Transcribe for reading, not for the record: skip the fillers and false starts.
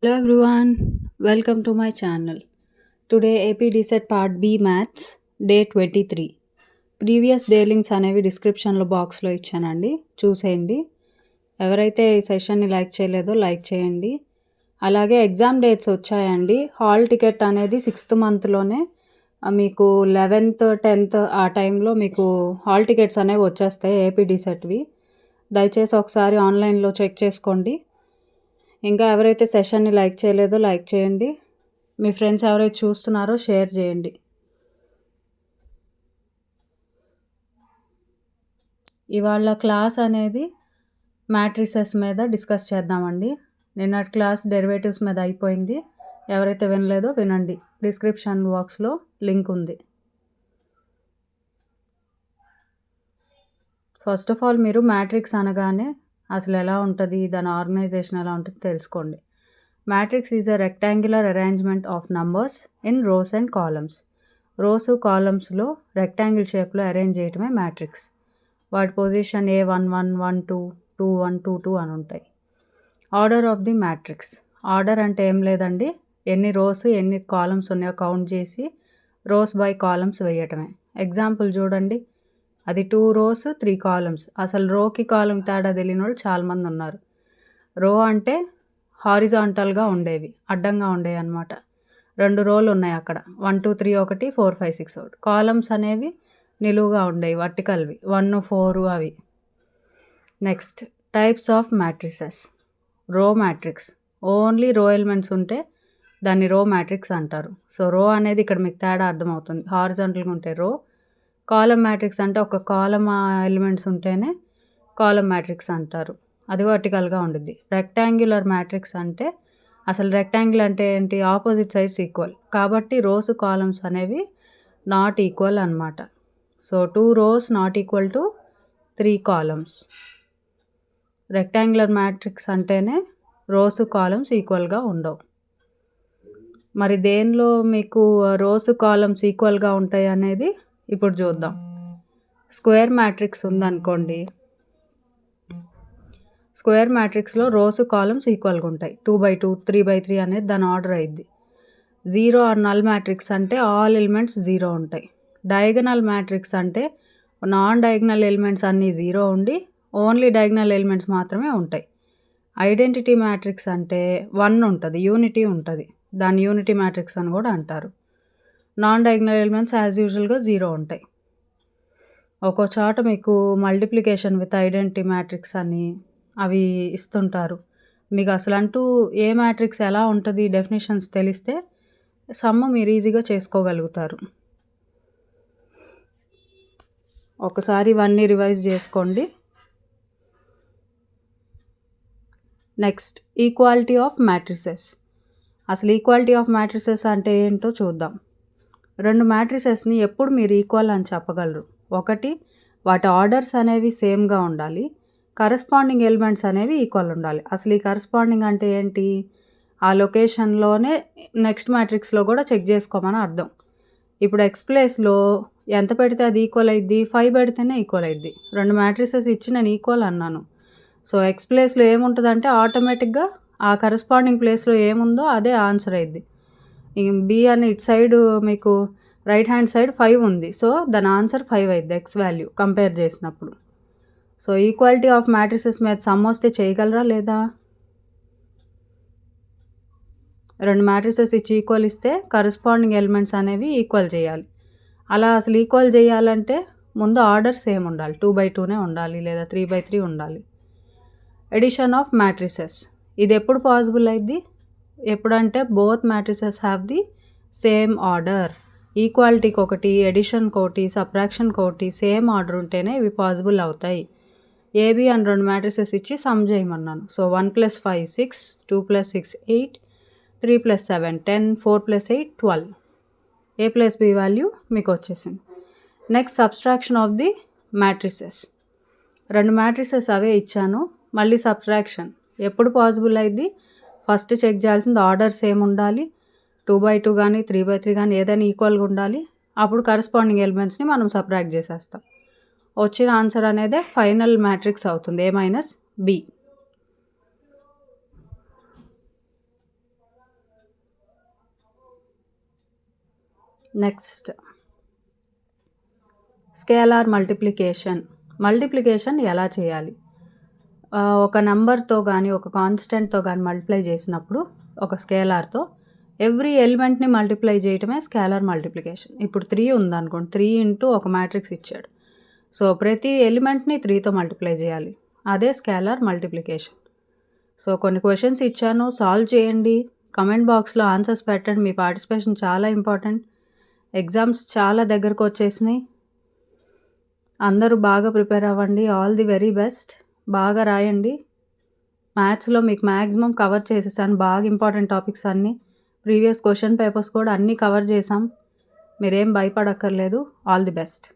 Hello everyone, welcome to my channel. Today AP DSET Part B Maths Day 23. Previous day links అనేవి డిస్క్రిప్షన్లో బాక్స్లో ఇచ్చానండి, చూసేయండి. ఎవరైతే ఈ సెషన్ని లైక్ చేయలేదో లైక్ చేయండి. అలాగే ఎగ్జామ్ డేట్స్ వచ్చాయండి. హాల్ టికెట్ అనేది 6th మంత్లోనే మీకు 11th 10th ఆ టైంలో మీకు హాల్ టికెట్స్ అనేవి వచ్చేస్తాయి ఏపీ డిసెట్వి. దయచేసి ఒకసారి ఆన్లైన్లో చెక్ చేసుకోండి. ఇంకా ఎవరైతే సెషన్ని లైక్ చేయలేదో లైక్ చేయండి. మీ ఫ్రెండ్స్ ఎవరైతే చూస్తున్నారో షేర్ చేయండి. ఇవాళ క్లాస్ అనేది మ్యాట్రిసెస్ మీద డిస్కస్ చేద్దామండి. నిన్నటి క్లాస్ డెరివేటివ్స్ మీద అయిపోయింది. ఎవరైతే వినలేదో వినండి, డిస్క్రిప్షన్ బాక్స్లో లింక్ ఉంది. ఫస్ట్ ఆఫ్ ఆల్ మీరు మ్యాట్రిక్స్ అనగానే అసలు ఎలా ఉంటుంది, దాని ఆర్గనైజేషన్ ఎలా ఉంటుంది తెలుసుకోండి. Matrix is a rectangular arrangement of numbers in rows and columns. Rows కాలమ్స్లో రెక్టాంగిల్ షేప్లో అరేంజ్ చేయటమే మ్యాట్రిక్స్. వాటి పొజిషన్ A11 12 21 22 అని ఉంటాయి. Order of the matrix. Order అంటే ఏం లేదండి, ఎన్ని రోస్ ఎన్ని కాలమ్స్ ఉన్నాయో కౌంట్ చేసి రోస్ బై కాలమ్స్ వేయటమే. ఎగ్జాంపుల్ చూడండి, అది 2 rows 3 columns. అసలు రోకి కాలం తేడా తెలియని వాళ్ళు చాలామంది ఉన్నారు. రో అంటే హారిజాంటల్గా ఉండేవి, అడ్డంగా ఉండేవి అనమాట. 2 రోలు ఉన్నాయి అక్కడ, 1 2 3 ఒకటి 4 5 6 ఒకటి. కాలమ్స్ అనేవి నిలువుగా ఉండేవి, వర్టికల్వి 1 4 అవి. Next types of matrices. రో మ్యాట్రిక్స్, ఓన్లీ రో ఎలిమెంట్స్ ఉంటే దాన్ని రో మ్యాట్రిక్స్ అంటారు. సో రో అనేది ఇక్కడ మీకు తేడా అర్థమవుతుంది, హారిజాంటల్గా ఉంటే రో. కాలం మ్యాట్రిక్స్ అంటే ఒక కాలం ఎలిమెంట్స్ ఉంటేనే కాలం మ్యాట్రిక్స్ అంటారు, అది వర్టికల్గా ఉంటుంది. రెక్టాంగులర్ మ్యాట్రిక్స్ అంటే అసలు రెక్టాంగిల్ అంటే ఏంటి, ఆపోజిట్ సైడ్స్ ఈక్వల్, కాబట్టి రోస్ కాలమ్స్ అనేవి నాట్ ఈక్వల్ అనమాట. So 2 rows not equal to 3 columns. Rectangular matrix అంటేనే రోస్ కాలమ్స్ ఈక్వల్గా ఉండవు. మరి దేనిలో మీకు రోస్ కాలమ్స్ ఈక్వల్గా ఉంటాయి అనేది ఇప్పుడు చూద్దాం. స్క్వేర్ మ్యాట్రిక్స్ ఉందనుకోండి, స్క్వేర్ మ్యాట్రిక్స్లో రోస్ కాలమ్స్ ఈక్వల్గా ఉంటాయి. 2 by 2 3 by 3 అనేది దాని ఆర్డర్ అయింది. జీరో ఆర్ నల్ మ్యాట్రిక్స్ అంటే ఆల్ ఎలిమెంట్స్ జీరో ఉంటాయి. డయాగనల్ మ్యాట్రిక్స్ అంటే నాన్ డయాగనల్ ఎలిమెంట్స్ అన్నీ జీరో ఉండి ఓన్లీ డయాగనల్ ఎలిమెంట్స్ మాత్రమే ఉంటాయి. ఐడెంటిటీ మ్యాట్రిక్స్ అంటే 1 ఉంటుంది, యూనిటీ ఉంటుంది, దాన్ని యూనిటీ మ్యాట్రిక్స్ అని కూడా అంటారు. నాన్ డయాగనల్ ఎలిమెంట్స్ యాజ్ యూజువల్గా జీరో ఉంటాయి. ఒక్కో చోట మీకు మల్టిప్లికేషన్ విత్ ఐడెంటిటీ మ్యాట్రిక్స్ అని అవి ఇస్తుంటారు. మీకు అసలు అంటూ ఏ మ్యాట్రిక్స్ ఎలా ఉంటుంది డెఫినేషన్స్ తెలిస్తే సమ్ మీరు ఈజీగా చేసుకోగలుగుతారు. ఒకసారి ఇవన్నీ రివైజ్ చేసుకోండి. Next equality of matrices. అసలు ఈక్వాలిటీ ఆఫ్ మ్యాట్రిసెస్ అంటే ఏంటో చూద్దాం. 2 మ్యాట్రిసెస్ని ఎప్పుడు మీరు ఈక్వల్ అని చెప్పగలరు. ఒకటి, వాటి ఆర్డర్స్ అనేవి సేమ్గా ఉండాలి, కరస్పాండింగ్ ఎలిమెంట్స్ అనేవి ఈక్వల్ ఉండాలి. అసలు ఈ కరస్పాండింగ్ అంటే ఏంటి, ఆ లొకేషన్లోనే నెక్స్ట్ మ్యాట్రిక్స్లో కూడా చెక్ చేసుకోమని అర్థం. ఇప్పుడు ఎక్స్ ప్లేస్లో ఎంత పెడితే అది ఈక్వల్ అయింది, 5 పెడితేనే ఈక్వల్ అయింది. 2 మ్యాట్రిసెస్ ఇచ్చి నేను ఈక్వల్ అన్నాను. సో ఎక్స్ ప్లేస్లో ఏముంటుందంటే ఆటోమేటిక్గా ఆ కరస్పాండింగ్ ప్లేస్లో ఏముందో అదే ఆన్సర్ అయింది. బి అని ఇటు సైడ్ మీకు రైట్ హ్యాండ్ సైడ్ 5 ఉంది, సో దాని ఆన్సర్ 5 అయింది ఎక్స్ వాల్యూ కంపేర్ చేసినప్పుడు. సో ఈక్వాలిటీ ఆఫ్ మ్యాట్రిసెస్ మీద సమ్ వస్తే చేయగలరా లేదా? 2 మ్యాట్రిసెస్ ఇచ్చి ఈక్వల్ ఇస్తే కరస్పాండింగ్ ఎలిమెంట్స్ అనేవి ఈక్వల్ చేయాలి. అలా అసలు ఈక్వల్ చేయాలంటే ముందు ఆర్డర్ సేమ్ ఉండాలి, 2 by 2నే ఉండాలి లేదా 3 by 3 ఉండాలి. ఎడిషన్ ఆఫ్ మ్యాట్రిసెస్, ఇది ఎప్పుడు పాసిబుల్ అయింది, ఎప్పుడంటే both matrices have the same order. ఈక్వాలిటీకి ఒకటి, ఎడిషన్కి ఒకటి, సబ్ట్రాక్షన్కి ఒకటి సేమ్ ఆర్డర్ ఉంటేనే ఇవి పాసిబుల్ అవుతాయి. ఏబి అని 2 మ్యాట్రిసెస్ ఇచ్చి some చేయమన్నాను. So 1 + 5 6, 2 + 6 8, 3 + 7 10, 4 + 8 12. A plus B value మీకు వచ్చేసింది. Next subtraction of the matrices. 2 matrices అవే ఇచ్చాను, మళ్ళీ సబ్ట్రాక్షన్ ఎప్పుడు పాసిబుల్ అయింది, ఫస్ట్ చెక్ చేయాల్సింది ఆర్డర్ సేమ్ ఉండాలి, 2 by 2 కానీ 3 by 3 కానీ ఏదైనా ఈక్వల్గా ఉండాలి. అప్పుడు కరస్పాండింగ్ ఎలిమెంట్స్ని మనం సబ్ట్రాక్ట్ చేసేస్తాం. వచ్చిన ఆన్సర్ అనేది ఫైనల్ మ్యాట్రిక్స్ అవుతుంది, A - B. Next scalar multiplication. Multiplication ఎలా చేయాలి? ఒక నంబర్‌తో గానీ, ఒక కాన్స్టెంట్‌తో గానీ మల్టిప్లై చేసినప్పుడు ఒక స్కేలార్‌తో ఎవ్రీ ఎలిమెంట్‌ని మల్టిప్లై చేయటమే స్కేలార్ మల్టిప్లికేషన్. ఇప్పుడు 3 ఉందనుకోండి. 3 ఇంటూ ఒక మ్యాట్రిక్స్ ఇచ్చాడు. సో, ప్రతి ఎలిమెంట్‌ని 3తో మల్టిప్లై చేయాలి. అదే స్కేలార్ మల్టిప్లికేషన్. సో, కొన్ని క్వెషన్స్ ఇచ్చాను. సాల్వ్ చేయండి. కామెంట్ బాక్స్‌లో ఆన్సర్స్ పెట్టండి. మీ పార్టిసిపేషన్ చాలా ఇంపార్టెంట్. ఎగ్జామ్స్ చాలా దగ్గరకొచ్చేసినాయి. అందరూ బాగా ప్రిపేర్ అవ్వండి. All the very best. బాగా రాయండి. మ్యాథ్స్‌లో మీకు మ్యాక్సిమం కవర్ చేసేసాను. బాగా ఇంపార్టెంట్ టాపిక్స్ అన్నీ. ప్రీవియస్ క్వెషన్ పేపర్స్ కూడా అన్నీ కవర్ చేశాం. మీరేం భయపడక్కర్లేదు. All the best.